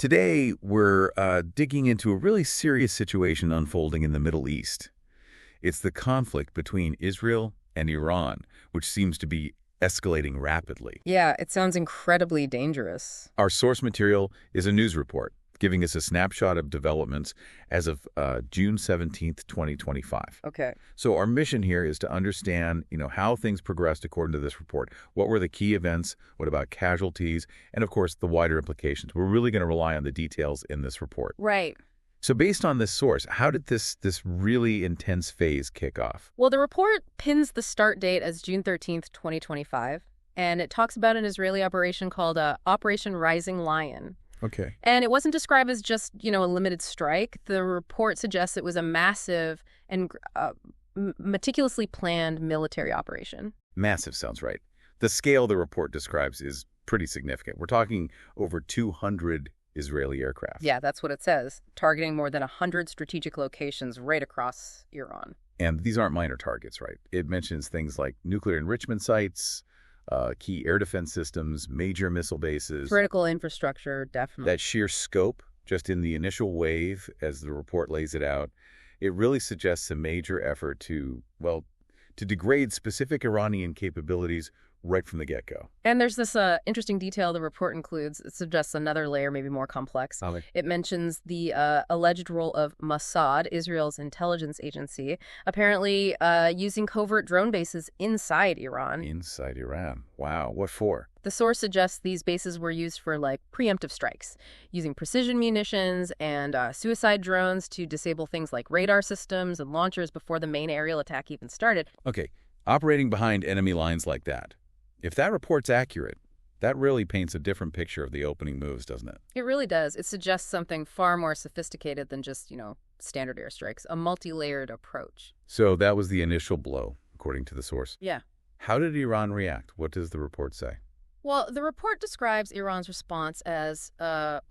Today, we're digging into a really serious situation unfolding in the Middle East. It's the conflict between Israel and Iran, which seems to be escalating rapidly. Yeah, it sounds incredibly dangerous. Our source material is a news report giving us a snapshot of developments as of June 17th, 2025. Okay. So our mission here is to understand, how things progressed according to this report. What were the key events? What about casualties? And of course, the wider implications. We're really going to rely on the details in this report. Right. So based on this source, how did this really intense phase kick off? Well, the report pins the start date as June 13th, 2025, and it talks about an Israeli operation called Operation Rising Lion. Okay. And it wasn't described as just, a limited strike. The report suggests it was a massive and meticulously planned military operation. Massive sounds right. The scale the report describes is pretty significant. We're talking over 200 Israeli aircraft. Yeah, that's what it says, targeting more than 100 strategic locations right across Iran. And these aren't minor targets, right? It mentions things like nuclear enrichment sites, key air defense systems, major missile bases. Critical infrastructure, definitely. That sheer scope, just in the initial wave, as the report lays it out, it really suggests a major effort to degrade specific Iranian capabilities right from the get-go. And there's this interesting detail the report includes. It suggests another layer, maybe more complex. It mentions the alleged role of Mossad, Israel's intelligence agency, apparently using covert drone bases inside Iran. Inside Iran. Wow. What for? The source suggests these bases were used for, preemptive strikes, using precision munitions and suicide drones to disable things like radar systems and launchers before the main aerial attack even started. Okay. Operating behind enemy lines like that. If that report's accurate, that really paints a different picture of the opening moves, doesn't it? It really does. It suggests something far more sophisticated than just, standard airstrikes, a multi-layered approach. So that was the initial blow, according to the source. Yeah. How did Iran react? What does the report say? Well, the report describes Iran's response as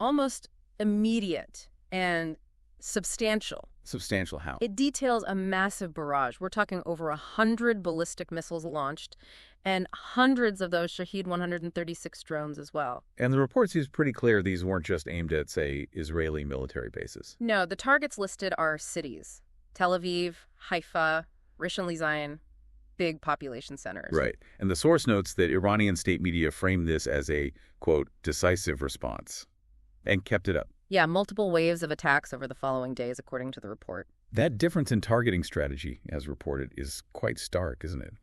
almost immediate and substantial. Substantial how? It details a massive barrage. We're talking over 100 ballistic missiles launched and hundreds of those Shahed 136 drones as well. And the report seems pretty clear these weren't just aimed at, say, Israeli military bases. No, the targets listed are cities. Tel Aviv, Haifa, Rishon LeZion, big population centers. Right. And the source notes that Iranian state media framed this as a, quote, decisive response and kept it up. Yeah, multiple waves of attacks over the following days, according to the report. That difference in targeting strategy, as reported, is quite stark, isn't it?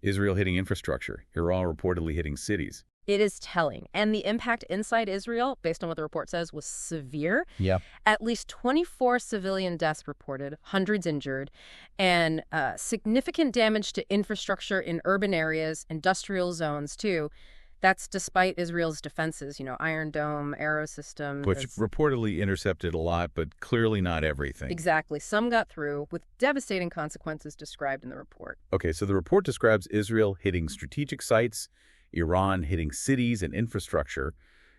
Israel hitting infrastructure, Iran reportedly hitting cities. It is telling. And the impact inside Israel, based on what the report says, was severe. Yeah. At least 24 civilian deaths reported, hundreds injured, and significant damage to infrastructure in urban areas, industrial zones, too. That's despite Israel's defenses, Iron Dome, Arrow system. Which reportedly intercepted a lot, but clearly not everything. Exactly. Some got through, with devastating consequences described in the report. Okay, so the report describes Israel hitting strategic sites, Iran hitting cities and infrastructure,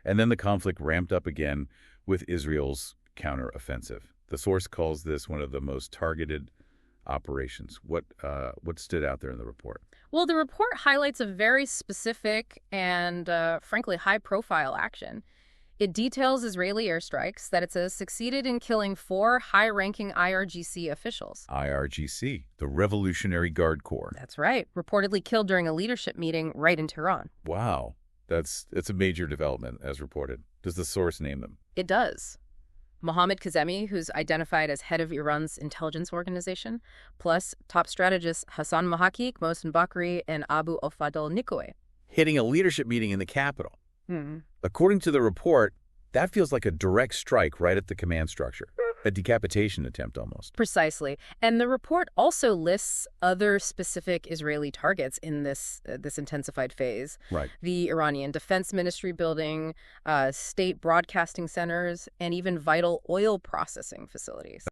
and then the conflict ramped up again with Israel's counteroffensive. The source calls this one of the most targeted operations. What stood out there in the report? Well, the report highlights a very specific and, frankly, high-profile action. It details Israeli airstrikes that it says succeeded in killing 4 high-ranking IRGC officials. IRGC, the Revolutionary Guard Corps. That's right. Reportedly killed during a leadership meeting right in Tehran. Wow. That's a major development, as reported. Does the source name them? It does. Mohammad Kazemi, who's identified as head of Iran's intelligence organization, plus top strategists Hassan Mohaqiq, Mohsen Bakri, and Abu Ofadal Nikoe. Hitting a leadership meeting in the capital. Hmm. According to the report, that feels like a direct strike right at the command structure. A decapitation attempt almost. Precisely. And the report also lists other specific Israeli targets in this intensified phase. Right. The Iranian Defense Ministry building, state broadcasting centers, and even vital oil processing facilities.